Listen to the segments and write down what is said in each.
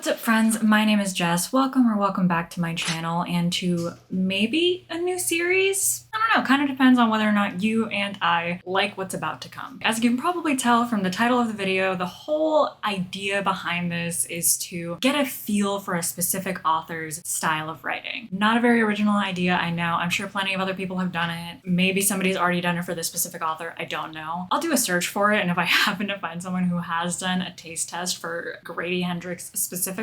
What's up, friends? My name is Jess. Welcome back to my channel and to maybe a new series. I don't know, kind of depends on whether or not you and I like what's about to come. As you can probably tell from the title of the video, the whole idea behind this is to get a feel for a specific author's style of writing. Not a very original idea, I know. I'm sure plenty of other people have done it. Maybe somebody's already done it for this specific author, I don't know. I'll do a search for it, and if I happen to find someone who has done a taste test for Grady Hendrix specifically,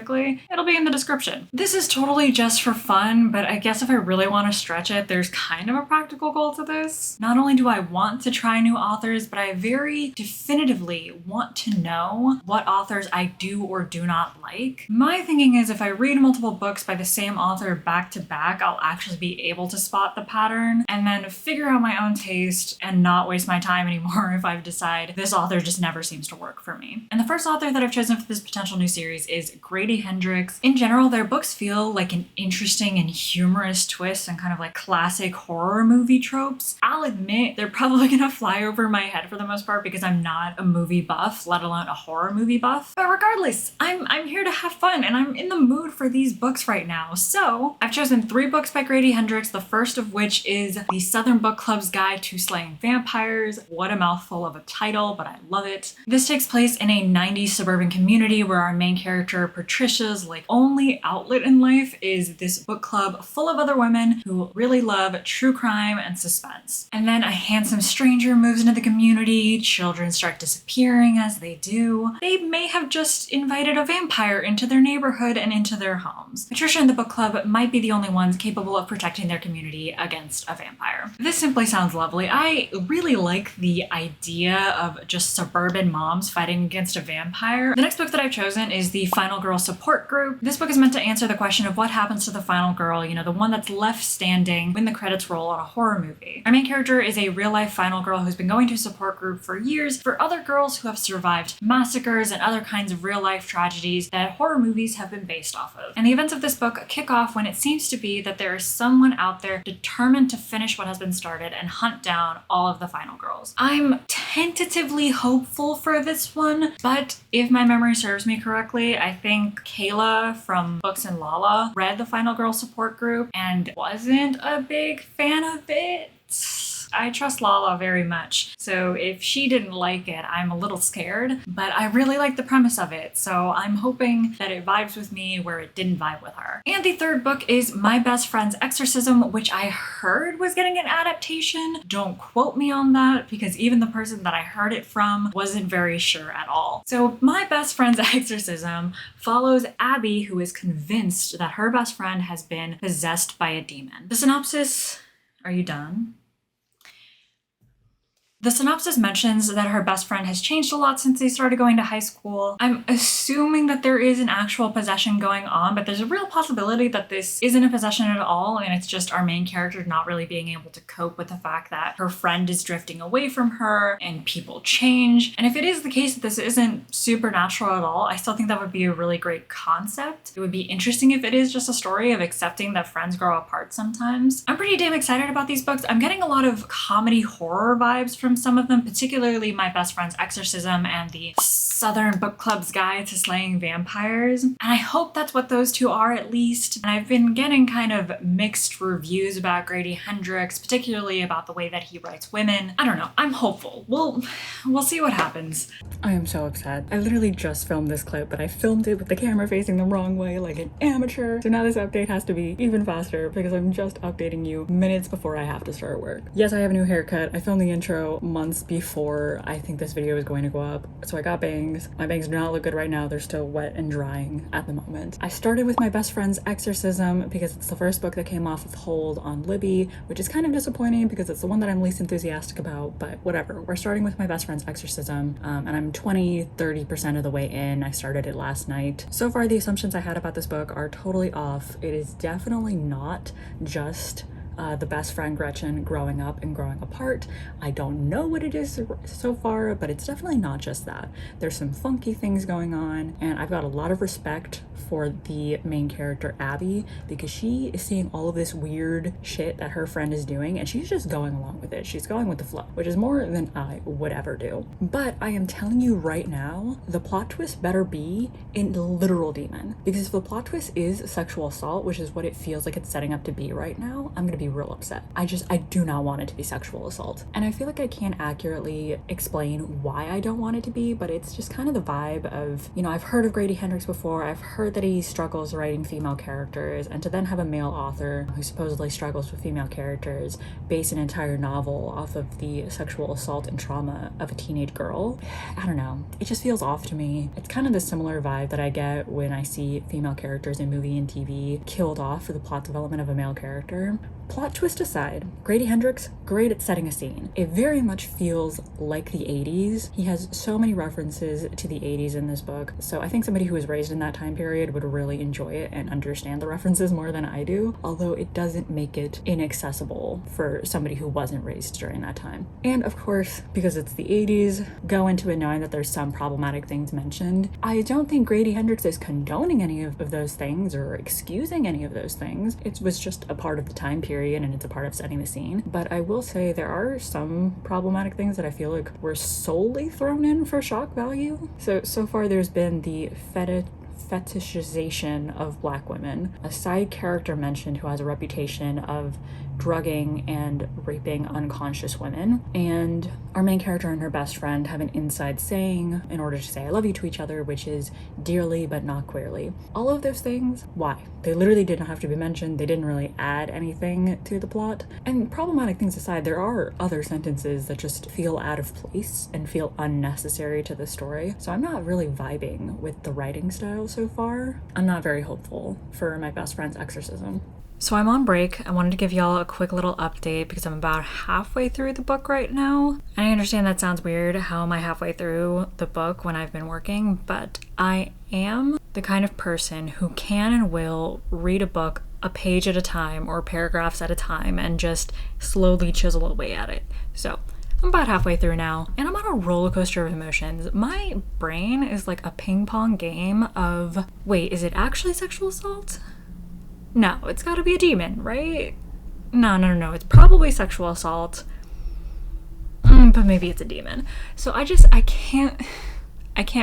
it'll be in the description. This is totally just for fun, but I guess if I really want to stretch it, there's kind of a practical goal to this. Not only do I want to try new authors, but I very definitively want to know what authors I do or do not like. My thinking is if I read multiple books by the same author back to back, I'll actually be able to spot the pattern and then figure out my own taste and not waste my time anymore if I decide this author just never seems to work for me. And the first author that I've chosen for this potential new series is Grady Hendrix. In general, their books feel like an interesting and humorous twist and kind of like classic horror movie tropes. I'll admit they're probably gonna fly over my head for the most part because I'm not a movie buff, let alone a horror movie buff. But regardless, I'm here to have fun and I'm in the mood for these books right now. So I've chosen 3 books by Grady Hendrix, the first of which is The Southern Book Club's Guide to Slaying Vampires. What a mouthful of a title, but I love it. This takes place in a 90s suburban community where our main character Patricia's like only outlet in life is this book club full of other women who really love true crime and suspense. And then a handsome stranger moves into the community, children start disappearing as they do. They may have just invited a vampire into their neighborhood and into their homes. Patricia and the book club might be the only ones capable of protecting their community against a vampire. This simply sounds lovely. I really like the idea of just suburban moms fighting against a vampire. The next book that I've chosen is The Final Girl Support Group. This book is meant to answer the question of what happens to the final girl, you know, the one that's left standing when the credits roll on a horror movie. Our main character is a real-life final girl who's been going to a support group for years for other girls who have survived massacres and other kinds of real-life tragedies that horror movies have been based off of. And the events of this book kick off when it seems to be that there is someone out there determined to finish what has been started and hunt down all of the final girls. I'm tentatively hopeful for this one, but if my memory serves me correctly, I think Kayla from Books and Lala read the Final Girl Support Group and wasn't a big fan of it. I trust Lala very much, so if she didn't like it, I'm a little scared, but I really like the premise of it, so I'm hoping that it vibes with me where it didn't vibe with her. And the third book is My Best Friend's Exorcism, which I heard was getting an adaptation. Don't quote me on that, because even the person that I heard it from wasn't very sure at all. So My Best Friend's Exorcism follows Abby, who is convinced that her best friend has been possessed by a demon. The synopsis, are you done? The synopsis mentions that her best friend has changed a lot since they started going to high school. I'm assuming that there is an actual possession going on, but there's a real possibility that this isn't a possession at all, and it's just our main character not really being able to cope with the fact that her friend is drifting away from her and people change. And if it is the case that this isn't supernatural at all, I still think that would be a really great concept. It would be interesting if it is just a story of accepting that friends grow apart sometimes. I'm pretty damn excited about these books. I'm getting a lot of comedy horror vibes from some of them, particularly My Best Friend's Exorcism and the Southern Book Club's Guide to Slaying Vampires. And I hope that's what those two are at least. And I've been getting kind of mixed reviews about Grady Hendrix, particularly about the way that he writes women. I don't know, I'm hopeful. We'll see what happens. I am so upset. I literally just filmed this clip, but I filmed it with the camera facing the wrong way like an amateur. So now this update has to be even faster because I'm just updating you minutes before I have to start work. Yes, I have a new haircut. I filmed the intro months before I think this video is going to go up. So I got bangs. My bangs do not look good right now. They're still wet and drying at the moment. I started with My Best Friend's Exorcism because it's the first book that came off of hold on Libby, which is kind of disappointing because it's the one that I'm least enthusiastic about, but whatever. We're starting with My Best Friend's Exorcism, and I'm 20-30% of the way in. I started it last night. So far, the assumptions I had about this book are totally off. It is definitely not just the best friend Gretchen growing up and growing apart. I don't know what it is so far, but it's definitely not just that. There's some funky things going on, and I've got a lot of respect for the main character Abby, because she is seeing all of this weird shit that her friend is doing and she's just going along with it. She's going with the flow, which is more than I would ever do. But I am telling you right now, the plot twist better be in literal demon, because if the plot twist is sexual assault, which is what it feels like it's setting up to be right now, I'm gonna be real upset. I do not want it to be sexual assault, and I feel like I can't accurately explain why I don't want it to be, but it's just kind of the vibe of, you know, I've heard of Grady Hendrix before. I've heard that he struggles writing female characters, and to then have a male author who supposedly struggles with female characters base an entire novel off of the sexual assault and trauma of a teenage girl, I don't know, it just feels off to me. It's kind of the similar vibe that I get when I see female characters in movie and TV killed off for the plot development of a male character. Plot twist aside, Grady Hendrix, great at setting a scene. It very much feels like the 80s. He has so many references to the 80s in this book, so I think somebody who was raised in that time period would really enjoy it and understand the references more than I do, although it doesn't make it inaccessible for somebody who wasn't raised during that time. And of course, because it's the 80s, go into it knowing that there's some problematic things mentioned. I don't think Grady Hendrix is condoning any of those things or excusing any of those things. It was just a part of the time period, and it's a part of setting the scene. But I will say there are some problematic things that I feel like were solely thrown in for shock value. So far there's been the fetishization of Black women, a side character mentioned who has a reputation of drugging and raping unconscious women, and our main character and her best friend have an inside saying in order to say I love you to each other, which is dearly but not queerly. All of those things, why? They literally didn't have to be mentioned. They didn't really add anything to the plot. And problematic things aside, there are other sentences that just feel out of place and feel unnecessary to the story. So I'm not really vibing with the writing style so far. I'm not very hopeful for my best friend's Exorcism. So I'm on break. I wanted to give y'all a quick little update because I'm about halfway through the book right now. And I understand that sounds weird. How am I halfway through the book when I've been working? But I am the kind of person who can and will read a book a page at a time or paragraphs at a time and just slowly chisel away at it. So I'm about halfway through now, and I'm on a roller coaster of emotions. My brain is like a ping pong game of, wait, is it actually sexual assault? No, it's gotta be a demon, right? No, it's probably sexual assault. But maybe it's a demon. So I can't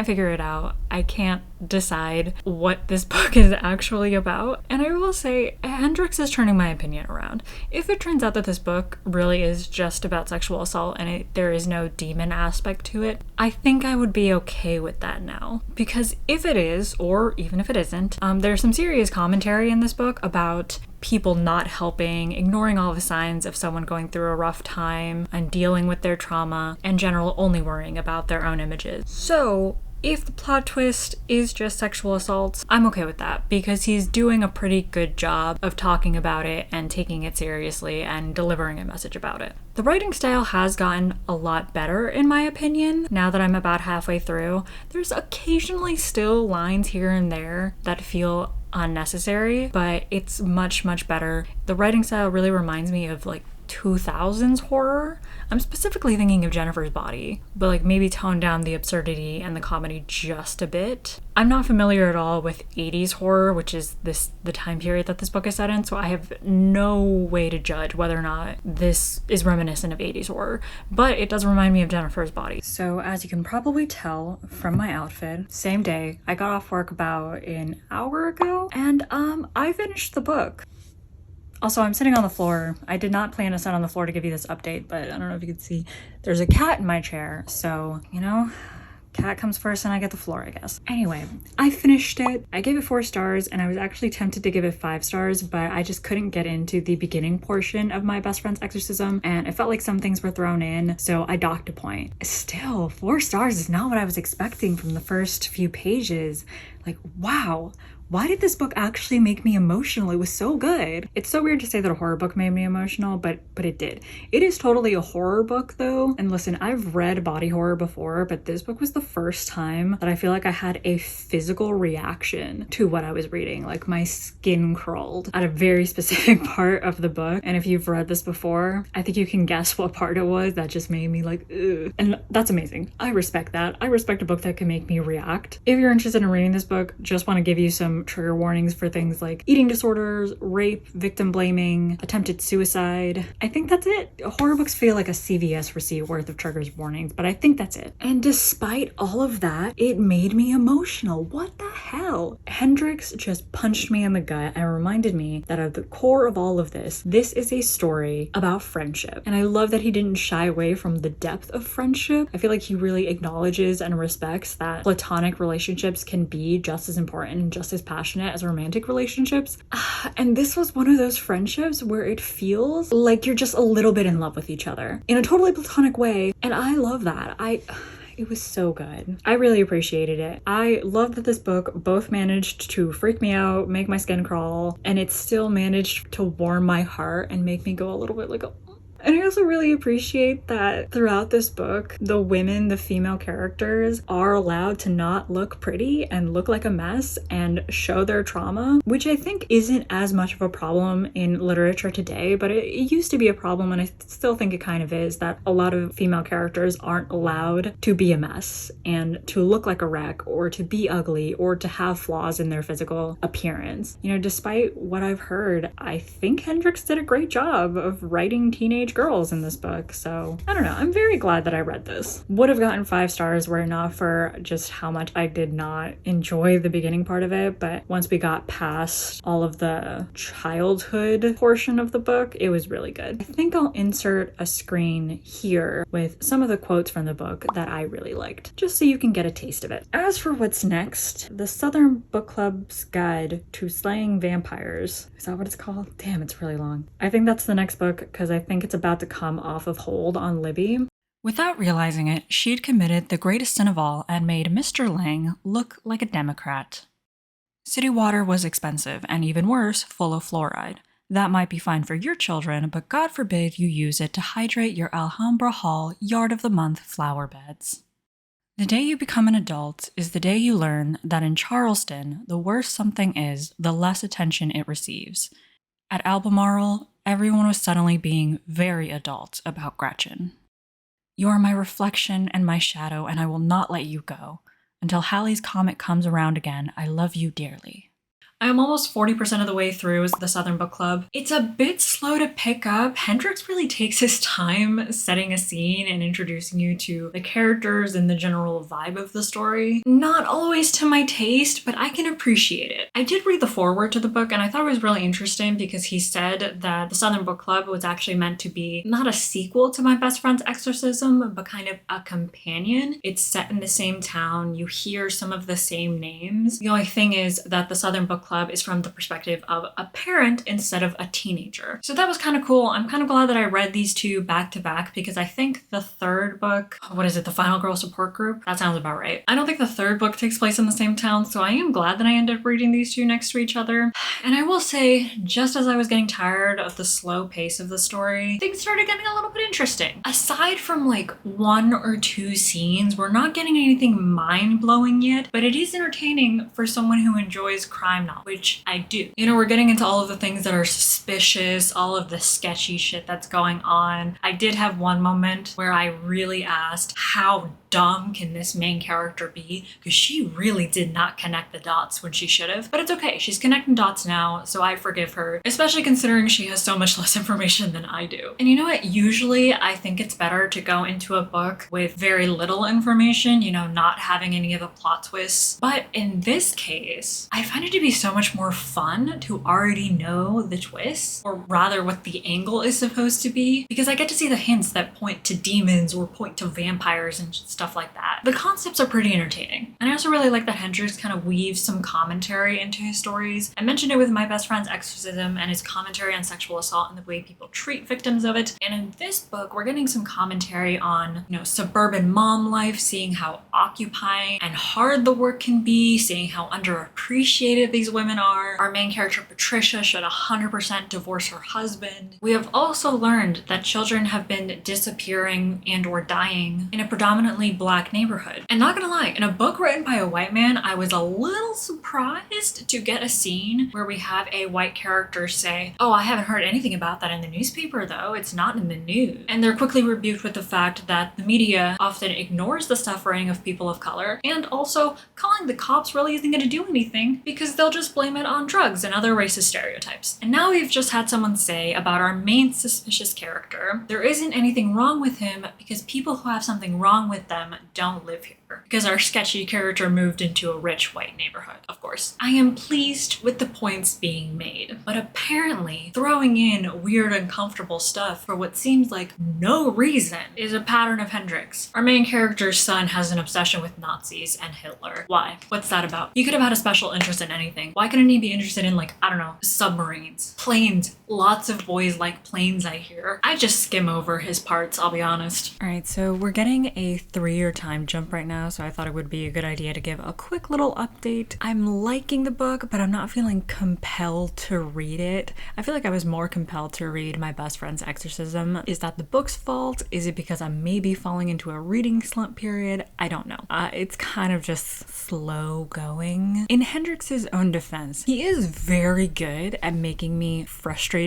figure it out. I can't decide what this book is actually about. And I will say, Hendrix is turning my opinion around. If it turns out that this book really is just about sexual assault and there is no demon aspect to it, I think I would be okay with that now. Because if it is, or even if it isn't, there's some serious commentary in this book about people not helping, ignoring all the signs of someone going through a rough time and dealing with their trauma, and general only worrying about their own images. So if the plot twist is just sexual assault, I'm okay with that because he's doing a pretty good job of talking about it and taking it seriously and delivering a message about it. The writing style has gotten a lot better in my opinion now that I'm about halfway through. There's occasionally still lines here and there that feel unnecessary, but it's much better. The writing style really reminds me of like 2000s horror. I'm specifically thinking of Jennifer's Body, but like maybe tone down the absurdity and the comedy just a bit. I'm not familiar at all with 80s horror, which is the time period that this book is set in, so I have no way to judge whether or not this is reminiscent of 80s horror, but it does remind me of Jennifer's Body. So as you can probably tell from my outfit, same day, I got off work about an hour ago, and I finished the book. Also, I'm sitting on the floor. I did not plan to sit on the floor to give you this update, but I don't know if you can see. There's a cat in my chair, so, you know, cat comes first and I get the floor, I guess. Anyway, I finished it. I gave it 4 stars, and I was actually tempted to give it 5 stars, but I just couldn't get into the beginning portion of my best friend's Exorcism, and it felt like some things were thrown in, so I docked a point. Still, 4 stars is not what I was expecting from the first few pages. like, wow, why did this book actually make me emotional? It was so good. It's so weird to say that a horror book made me emotional, but it did. It is totally a horror book though. And listen, I've read body horror before, but this book was the first time that I feel like I had a physical reaction to what I was reading. Like my skin crawled at a very specific part of the book. And if you've read this before, I think you can guess what part it was that just made me like, ugh. And that's amazing. I respect that. I respect a book that can make me react. If you're interested in reading this book, just want to give you some trigger warnings for things like eating disorders, rape, victim blaming, attempted suicide. I think that's it. Horror books feel like a CVS receipt worth of triggers warnings, but I think that's it. And despite all of that, it made me emotional. What the hell? Hendrix just punched me in the gut and reminded me that at the core of all of this is a story about friendship. And I love that he didn't shy away from the depth of friendship. I feel like he really acknowledges and respects that platonic relationships can be just as important and just as passionate as romantic relationships. And this was one of those friendships where it feels like you're just a little bit in love with each other in a totally platonic way. And I love that. It was so good. I really appreciated it. I love that this book both managed to freak me out, make my skin crawl, and it still managed to warm my heart and make me go a little bit like, and I also really appreciate that throughout this book, the women, the female characters, are allowed to not look pretty and look like a mess and show their trauma, which I think isn't as much of a problem in literature today, but it used to be a problem, and I still think it kind of is, that a lot of female characters aren't allowed to be a mess and to look like a wreck or to be ugly or to have flaws in their physical appearance. You know, despite what I've heard, I think Hendrix did a great job of writing teenage girls in this book. So I don't know, I'm very glad that I read this. Would have gotten 5 stars were it not for just how much I did not enjoy the beginning part of it, but once we got past all of the childhood portion of the book, it was really good. I think I'll insert a screen here with some of the quotes from the book that I really liked, just so you can get a taste of it. As for what's next, the Southern Book Club's Guide to Slaying Vampires. Is that what it's called? Damn, it's really long. I think that's the next book because I think it's about to come off of hold on Libby. Without realizing it, she'd committed the greatest sin of all and made Mr. Lang look like a Democrat. City water was expensive and, even worse, full of fluoride. That might be fine for your children, but God forbid you use it to hydrate your Alhambra Hall Yard of the Month flower beds. The day you become an adult is the day you learn that in Charleston, the worse something is, the less attention it receives. At Albemarle, everyone was suddenly being very adult about Gretchen. You are my reflection and my shadow, and I will not let you go. Until Halley's Comet comes around again, I love you dearly. I am almost 40% of the way through the Southern Book Club. It's a bit slow to pick up. Hendrix really takes his time setting a scene and introducing you to the characters and the general vibe of the story. Not always to my taste, but I can appreciate it. I did read the foreword to the book, and I thought it was really interesting because he said that the Southern Book Club was actually meant to be not a sequel to My Best Friend's Exorcism, but kind of a companion. It's set in the same town. You hear some of the same names. The only thing is that the Southern Book Club is from the perspective of a parent instead of a teenager. So that was kind of cool. I'm kind of glad that I read these two back to back because I think the third book, what is it, the Final Girl Support Group? That sounds about right. I don't think the third book takes place in the same town, so I am glad that I ended up reading these two next to each other. And I will say, just as I was getting tired of the slow pace of the story, things started getting a little bit interesting. Aside from like 1 or 2 scenes, we're not getting anything mind-blowing yet, but it is entertaining for someone who enjoys crime novels, which I do. You know, we're getting into all of the things that are suspicious, all of the sketchy shit that's going on. I did have one moment where I really asked, how dumb can this main character be? Because she really did not connect the dots when she should have. But it's okay, she's connecting dots now, so I forgive her, especially considering she has so much less information than I do. And you know what? Usually I think it's better to go into a book with very little information, you know, not having any of the plot twists. But in this case, I find it to be so much more fun to already know the twists, or rather what the angle is supposed to be, because I get to see the hints that point to demons or point to vampires and stuff stuff like that. The concepts are pretty entertaining. And I also really like that Hendrix kind of weaves some commentary into his stories. I mentioned it with My Best Friend's Exorcism and his commentary on sexual assault and the way people treat victims of it. And in this book, we're getting some commentary on, suburban mom life, seeing how occupying and hard the work can be, seeing how underappreciated these women are. Our main character, Patricia, should 100% divorce her husband. We have also learned that children have been disappearing and or dying in a predominantly Black neighborhood. And not gonna lie, in a book written by a white man, I was a little surprised to get a scene where we have a white character say, "Oh, I haven't heard anything about that in the newspaper though, it's not in the news." And they're quickly rebuked with the fact that the media often ignores the suffering of people of color, and also calling the cops really isn't gonna do anything because they'll just blame it on drugs and other racist stereotypes. And now we've just had someone say about our main suspicious character, there isn't anything wrong with him because people who have something wrong with them don't live here. Because our sketchy character moved into a rich white neighborhood, of course. I am pleased with the points being made, but apparently throwing in weird, uncomfortable stuff for what seems like no reason is a pattern of Hendrix. Our main character's son has an obsession with Nazis and Hitler. Why? What's that about? He could have had a special interest in anything. Why couldn't he be interested in, submarines, planes? Lots of boys like planes, I hear. I just skim over his parts, I'll be honest. All right, so we're getting a 3-year time jump right now, so I thought it would be a good idea to give a quick little update. I'm liking the book, but I'm not feeling compelled to read it. I feel like I was more compelled to read My Best Friend's Exorcism. Is that the book's fault? Is it because I'm maybe falling into a reading slump period? I don't know. It's kind of just slow going. In Hendrix's own defense, he is very good at making me frustrated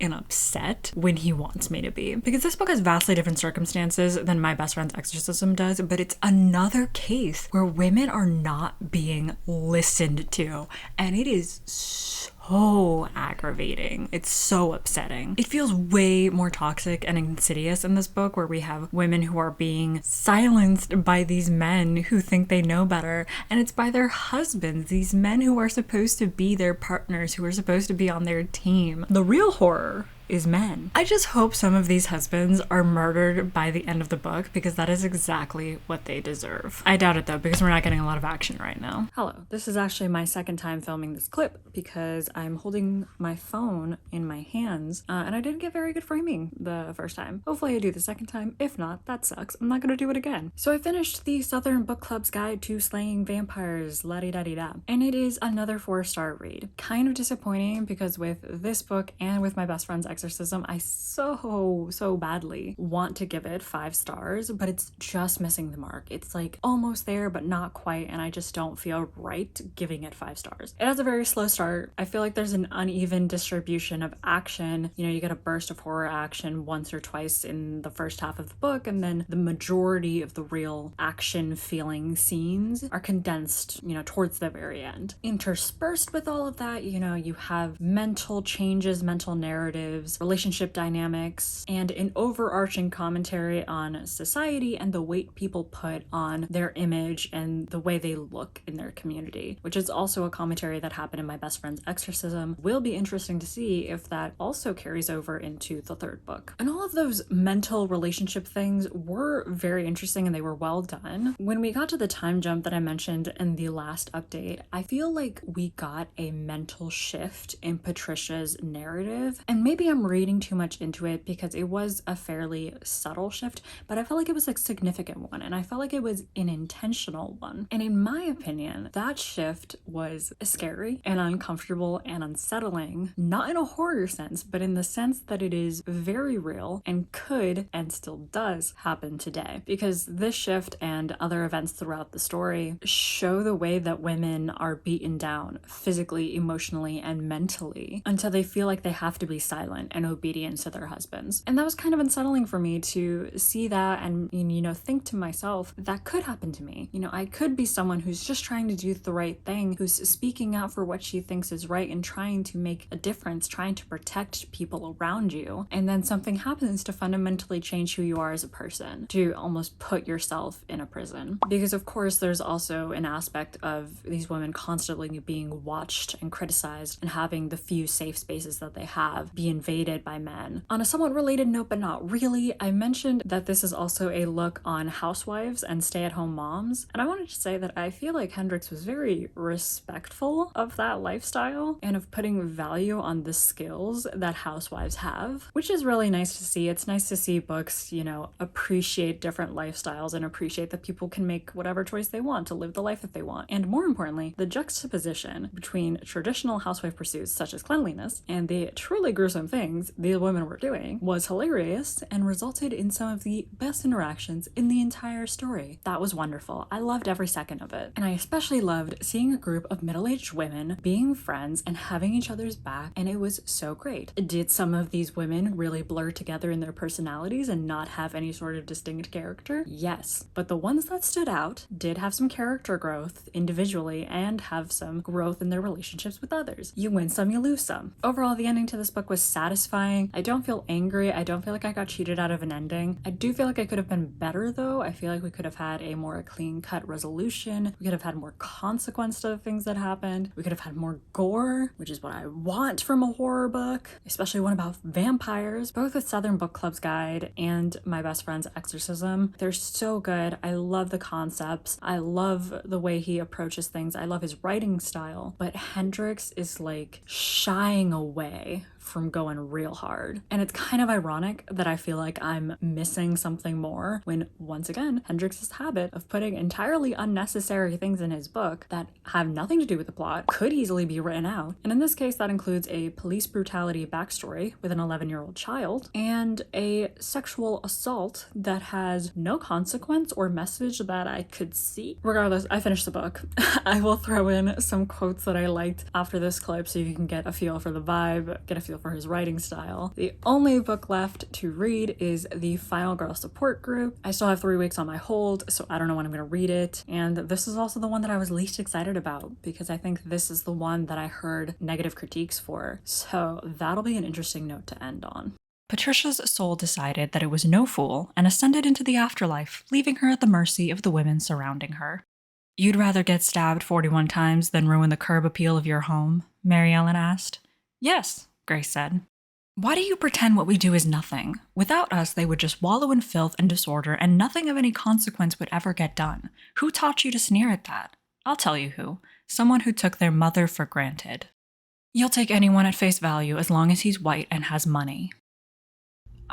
and upset when he wants me to be. Because this book has vastly different circumstances than My Best Friend's Exorcism does, but it's another case where women are not being listened to, and it is so aggravating. It's so upsetting. It feels way more toxic and insidious in this book, where we have women who are being silenced by these men who think they know better, and it's by their husbands, these men who are supposed to be their partners, who are supposed to be on their team. The real horror is men. I just hope some of these husbands are murdered by the end of the book, because that is exactly what they deserve. I doubt it though, because we're not getting a lot of action right now. Hello, this is actually my second time filming this clip because I'm holding my phone in my hands and I didn't get very good framing the first time. Hopefully I do the second time. If not, that sucks. I'm not gonna do it again. So I finished the Southern Book Club's Guide to Slaying Vampires, la-di-da-di-da, and it is another 4-star read. Kind of disappointing because with this book and with My Best Friend's Exorcism, I so badly want to give it 5 stars, but it's just missing the mark. It's like almost there, but not quite, and I just don't feel right giving it 5 stars. It has a very slow start. I feel like there's an uneven distribution of action. You get a burst of horror action once or twice in the first half of the book, and then the majority of the real action feeling scenes are condensed, towards the very end. Interspersed with all of that, you have mental changes, mental narratives, relationship dynamics, and an overarching commentary on society and the weight people put on their image and the way they look in their community, which is also a commentary that happened in My Best Friend's Exorcism. Will be interesting to see if that also carries over into the third book. And all of those mental relationship things were very interesting and they were well done. When we got to the time jump that I mentioned in the last update, I feel like we got a mental shift in Patricia's narrative, and maybe I'm reading too much into it because it was a fairly subtle shift, but I felt like it was a significant one, and I felt like it was an intentional one. And in my opinion, that shift was scary and uncomfortable and unsettling, not in a horror sense, but in the sense that it is very real and could and still does happen today. Because this shift and other events throughout the story show the way that women are beaten down physically, emotionally, and mentally until they feel like they have to be silent and obedient to their husbands. And that was kind of unsettling for me to see that and, think to myself, that could happen to me. I could be someone who's just trying to do the right thing, who's speaking out for what she thinks is right and trying to make a difference, trying to protect people around you. And then something happens to fundamentally change who you are as a person, to almost put yourself in a prison. Because of course, there's also an aspect of these women constantly being watched and criticized and having the few safe spaces that they have be invaded invaded by men. On a somewhat related note, but not really, I mentioned that this is also a look on housewives and stay-at-home moms, and I wanted to say that I feel like Hendrix was very respectful of that lifestyle and of putting value on the skills that housewives have, which is really nice to see. It's nice to see books, you know, appreciate different lifestyles and appreciate that people can make whatever choice they want to live the life that they want. And more importantly, the juxtaposition between traditional housewife pursuits such as cleanliness and the truly gruesome things these women were doing was hilarious and resulted in some of the best interactions in the entire story. That was wonderful. I loved every second of it. And I especially loved seeing a group of middle-aged women being friends and having each other's back, and it was so great. Did some of these women really blur together in their personalities and not have any sort of distinct character? Yes. But the ones that stood out did have some character growth individually and have some growth in their relationships with others. You win some, you lose some. Overall, the ending to this book was satisfying. I don't feel angry. I don't feel like I got cheated out of an ending. I do feel like I could have been better though. I feel like we could have had a more clean-cut resolution. We could have had more consequence to the things that happened. We could have had more gore, which is what I want from a horror book, especially one about vampires. Both with Southern Book Club's Guide and my best friend's Exorcism, they're so good. I love the concepts. I love the way he approaches things. I love his writing style, but Hendrix is like shying away from going real hard. And it's kind of ironic that I feel like I'm missing something more when, once again, Hendrix's habit of putting entirely unnecessary things in his book that have nothing to do with the plot could easily be written out. And in this case, that includes a police brutality backstory with an 11-year-old child and a sexual assault that has no consequence or message that I could see. Regardless, I finished the book. I will throw in some quotes that I liked after this clip so you can get a feel for the vibe, get a feel for his writing style. The only book left to read is the Final Girl Support Group. I still have 3 weeks on my hold, so I don't know when I'm going to read it. And this is also the one that I was least excited about because I think this is the one that I heard negative critiques for. So that'll be an interesting note to end on. Patricia's soul decided that it was no fool and ascended into the afterlife, leaving her at the mercy of the women surrounding her. "You'd rather get stabbed 41 times than ruin the curb appeal of your home?" Mary Ellen asked. "Yes," Grace said. "Why do you pretend what we do is nothing? Without us, they would just wallow in filth and disorder, and nothing of any consequence would ever get done. Who taught you to sneer at that? I'll tell you who. Someone who took their mother for granted. You'll take anyone at face value as long as he's white and has money."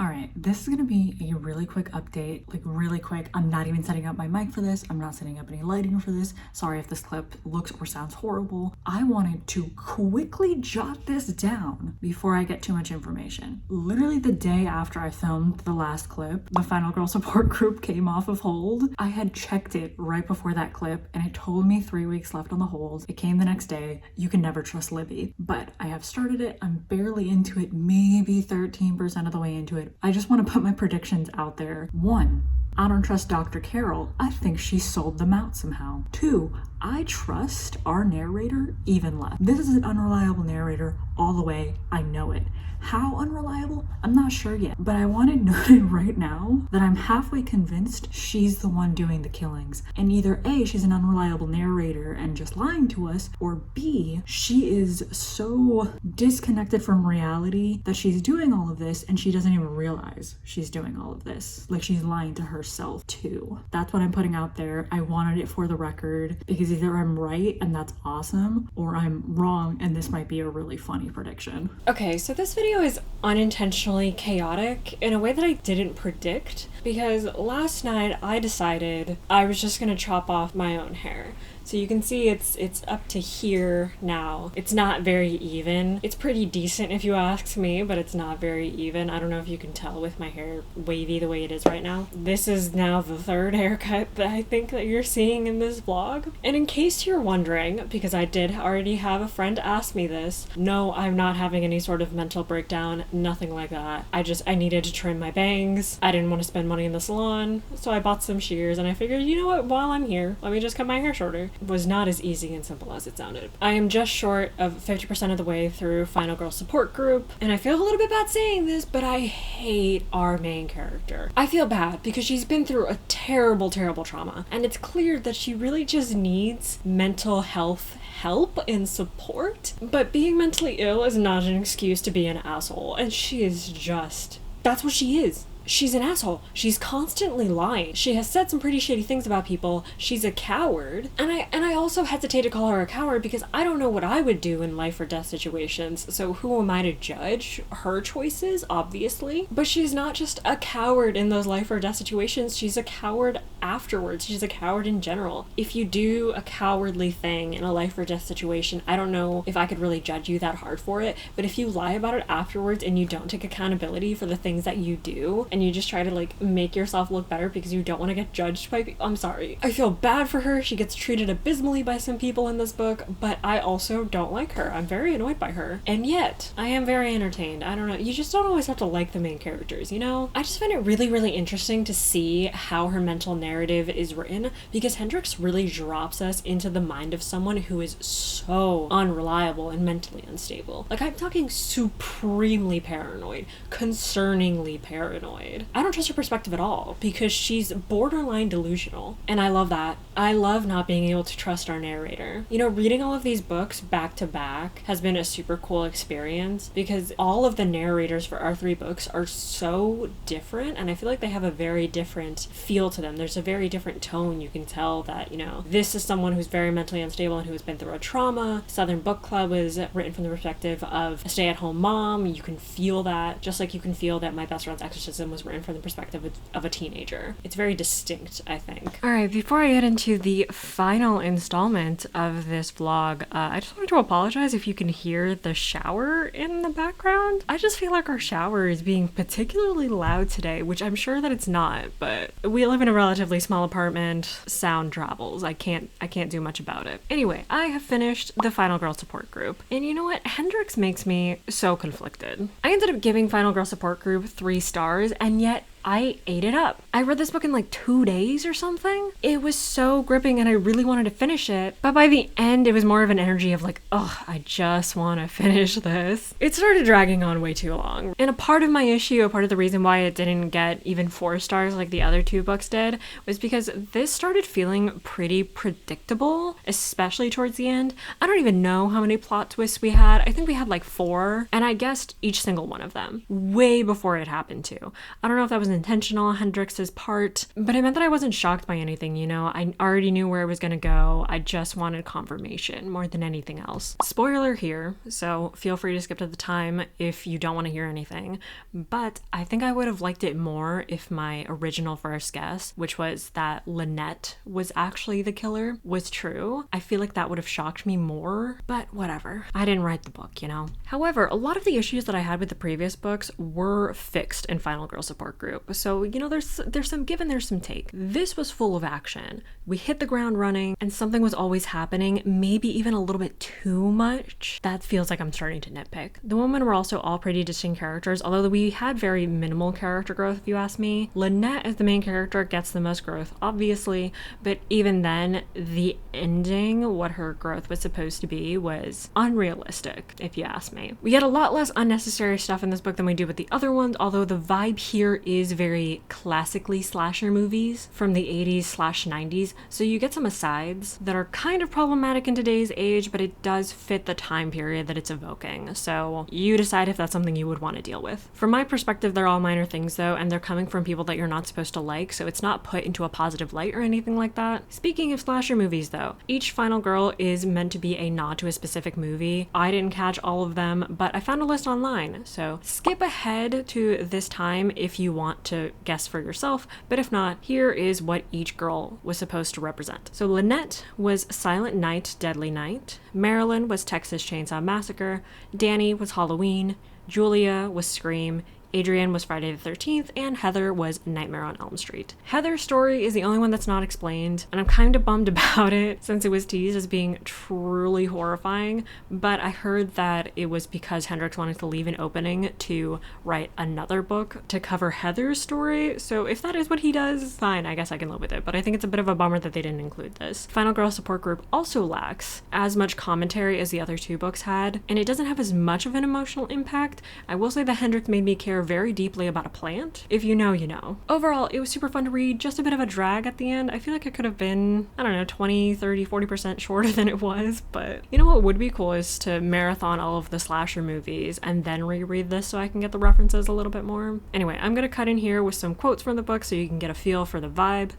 Alright, this is gonna be a really quick update, like really quick. I'm not even setting up my mic for this. I'm not setting up any lighting for this. Sorry if this clip looks or sounds horrible. I wanted to quickly jot this down before I get too much information. Literally the day after I filmed the last clip, the Final Girl Support Group came off of hold. I had checked it right before that clip and it told me 3 weeks left on the hold. It came the next day. You can never trust Libby. But I have started it. I'm barely into it, maybe 13% of the way into it. I just want to put my predictions out there. 1, I don't trust Dr. Carol. I think she sold them out somehow. 2, I trust our narrator even less. This is an unreliable narrator all the way. I know it. How unreliable? I'm not sure yet, but I want it noted right now that I'm halfway convinced she's the one doing the killings. And either A, she's an unreliable narrator and just lying to us, or B, she is so disconnected from reality that she's doing all of this and she doesn't even realize she's doing all of this. Like she's lying to herself too. That's what I'm putting out there. I wanted it for the record because either I'm right and that's awesome, or I'm wrong and this might be a really funny prediction. Okay, so this video is unintentionally chaotic in a way that I didn't predict because last night I decided I was just gonna chop off my own hair. So you can see it's up to here now. It's not very even. It's pretty decent if you ask me, but it's not very even. I don't know if you can tell with my hair wavy the way it is right now. This is now the third haircut that I think that you're seeing in this vlog. And in case you're wondering, because I did already have a friend ask me this, no, I'm not having any sort of mental breakdown, nothing like that. I needed to trim my bangs. I didn't want to spend money in the salon, so I bought some shears and I figured, you know what, while I'm here, let me just cut my hair shorter. Was not as easy and simple as it sounded. I am just short of 50% of the way through Final Girl Support Group, and I feel a little bit bad saying this, but I hate our main character. I feel bad because she's been through a terrible, terrible trauma, and it's clear that she really just needs mental health help and support, but being mentally ill is not an excuse to be an asshole, and she is just... that's what she is. She's an asshole. She's constantly lying. She has said some pretty shitty things about people. She's a coward. And I also hesitate to call her a coward because I don't know what I would do in life or death situations. So who am I to judge her choices, obviously? But she's not just a coward in those life or death situations. She's a coward afterwards. She's a coward in general. If you do a cowardly thing in a life or death situation, I don't know if I could really judge you that hard for it. But if you lie about it afterwards and you don't take accountability for the things that you do, and you just try to like make yourself look better because you don't want to get judged by people. I'm sorry. I feel bad for her. She gets treated abysmally by some people in this book, but I also don't like her. I'm very annoyed by her. And yet, I am very entertained. I don't know. You just don't always have to like the main characters, you know? I just find it really, really interesting to see how her mental narrative is written because Hendrix really drops us into the mind of someone who is so unreliable and mentally unstable. Like, I'm talking supremely paranoid, concerningly paranoid. I don't trust her perspective at all because she's borderline delusional. And I love that. I love not being able to trust our narrator. You know, reading all of these books back to back has been a super cool experience because all of the narrators for our 3 books are so different and I feel like they have a very different feel to them. There's a very different tone. You can tell that, you know, this is someone who's very mentally unstable and who has been through a trauma. Southern Book Club was written from the perspective of a stay-at-home mom. You can feel that, just like you can feel that My Best Friend's Exorcism was written from the perspective of a teenager. It's very distinct, I think. Alright, before I get into the final installment of this vlog, I just wanted to apologize if you can hear the shower in the background. I just feel like our shower is being particularly loud today, which I'm sure that it's not, but we live in a relatively small apartment. Sound travels. I can't do much about it. Anyway, I have finished the Final Girl support group, and you know what? Hendrix makes me so conflicted. I ended up giving Final Girl support group 3 stars, and yet I ate it up. I read this book in like 2 days or something. It was so gripping and I really wanted to finish it. But by the end, it was more of an energy of like, oh, I just want to finish this. It started dragging on way too long. And a part of my issue, a part of the reason why it didn't get even 4 stars like the other 2 books did, was because this started feeling pretty predictable, especially towards the end. I don't even know how many plot twists we had. I think we had like 4, and I guessed each single one of them way before it happened too. I don't know if that was intentional on Hendrix's part, but it meant that I wasn't shocked by anything, you know? I already knew where it was gonna go. I just wanted confirmation more than anything else. Spoiler here, so feel free to skip to the time if you don't want to hear anything, but I think I would have liked it more if my original first guess, which was that Lynette was actually the killer, was true. I feel like that would have shocked me more, but whatever. I didn't write the book, you know? However, a lot of the issues that I had with the previous books were fixed in Final Girl support group. So, you know, there's some give and there's some take. This was full of action. We hit the ground running and something was always happening, maybe even a little bit too much. That feels like I'm starting to nitpick. The women were also all pretty distinct characters, although we had very minimal character growth, if you ask me. Lynette as the main character gets the most growth, obviously, but even then, the ending, what her growth was supposed to be, was unrealistic, if you ask me. We get a lot less unnecessary stuff in this book than we do with the other ones, although the vibe here is very classically slasher movies from the 80s/90s, so you get some asides that are kind of problematic in today's age, but it does fit the time period that it's evoking, so you decide if that's something you would want to deal with. From my perspective, they're all minor things though, and they're coming from people that you're not supposed to like, so it's not put into a positive light or anything like that. Speaking of slasher movies though, each Final Girl is meant to be a nod to a specific movie. I didn't catch all of them, but I found a list online, so skip ahead to this time if you want to guess for yourself, but if not, here is what each girl was supposed to represent. So Lynette was Silent Night, Deadly Night. Marilyn was Texas Chainsaw Massacre. Danny was Halloween. Julia was Scream. Adrian was Friday the 13th, and Heather was Nightmare on Elm Street. Heather's story is the only one that's not explained, and I'm kind of bummed about it since it was teased as being truly horrifying, but I heard that it was because Hendrix wanted to leave an opening to write another book to cover Heather's story, so if that is what he does, fine, I guess I can live with it, but I think it's a bit of a bummer that they didn't include this. Final Girl support group also lacks as much commentary as the other 2 books had, and it doesn't have as much of an emotional impact. I will say that Hendrix made me care very deeply about a plant. If you know, you know. Overall, it was super fun to read, just a bit of a drag at the end. I feel like it could have been, I don't know, 20, 30, 40% shorter than it was, but you know what would be cool is to marathon all of the slasher movies and then reread this so I can get the references a little bit more. Anyway, I'm gonna cut in here with some quotes from the book so you can get a feel for the vibe.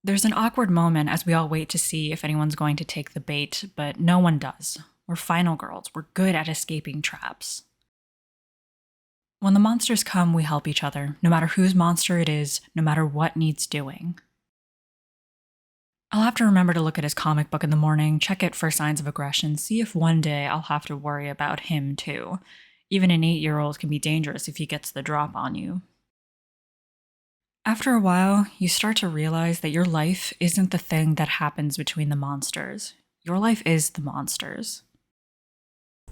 There's an awkward moment as we all wait to see if anyone's going to take the bait, but no one does. We're final girls. We're good at escaping traps. When the monsters come, we help each other, no matter whose monster it is, no matter what needs doing. I'll have to remember to look at his comic book in the morning, check it for signs of aggression, see if one day I'll have to worry about him too. Even an 8-year-old can be dangerous if he gets the drop on you. After a while, you start to realize that your life isn't the thing that happens between the monsters. Your life is the monsters.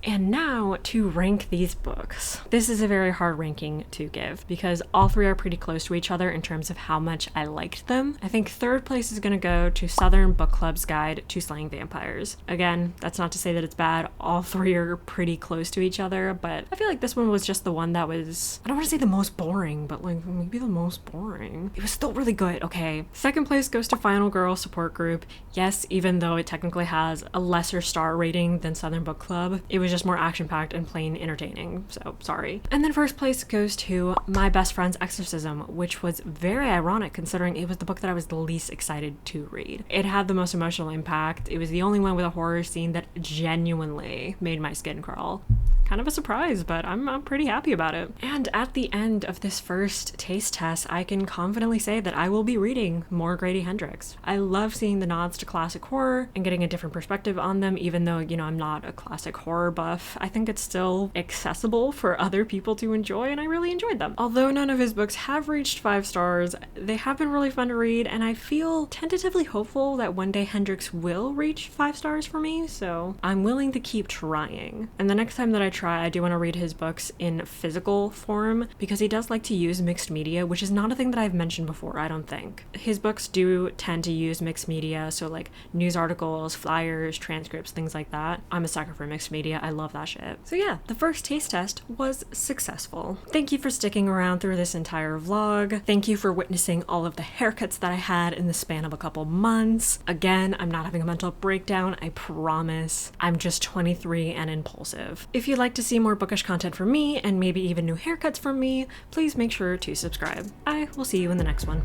And now to rank these books. This is a very hard ranking to give because all three are pretty close to each other in terms of how much I liked them. I think third place is going to go to Southern Book Club's Guide to Slaying Vampires. Again, that's not to say that it's bad. All three are pretty close to each other, but I feel like this one was just the one that was, I don't want to say the most boring, but like maybe the most boring. It was still really good, okay. Second place goes to Final Girl Support Group. Yes, even though it technically has a lesser star rating than Southern Book Club, it was just more action-packed and plain entertaining, so sorry. And then first place goes to My Best Friend's Exorcism, which was very ironic considering it was the book that I was the least excited to read. It had the most emotional impact. It was the only one with a horror scene that genuinely made my skin crawl. Kind of a surprise, but I'm pretty happy about it. And at the end of this first taste test, I can confidently say that I will be reading more Grady Hendrix. I love seeing the nods to classic horror and getting a different perspective on them, even though, you know, I'm not a classic horror buff. I think it's still accessible for other people to enjoy, and I really enjoyed them. Although none of his books have reached 5 stars, they have been really fun to read, and I feel tentatively hopeful that one day Hendrix will reach 5 stars for me, so I'm willing to keep trying. And the next time that I try, I do want to read his books in physical form because he does like to use mixed media, which is not a thing that I've mentioned before, I don't think. His books do tend to use mixed media, so like news articles, flyers, transcripts, things like that. I'm a sucker for mixed media. I love that shit. So yeah, the first taste test was successful. Thank you for sticking around through this entire vlog. Thank you for witnessing all of the haircuts that I had in the span of a couple months. Again, I'm not having a mental breakdown, I promise. I'm just 23 and impulsive. If you'd like to see more bookish content from me and maybe even new haircuts from me, please make sure to subscribe. I will see you in the next one.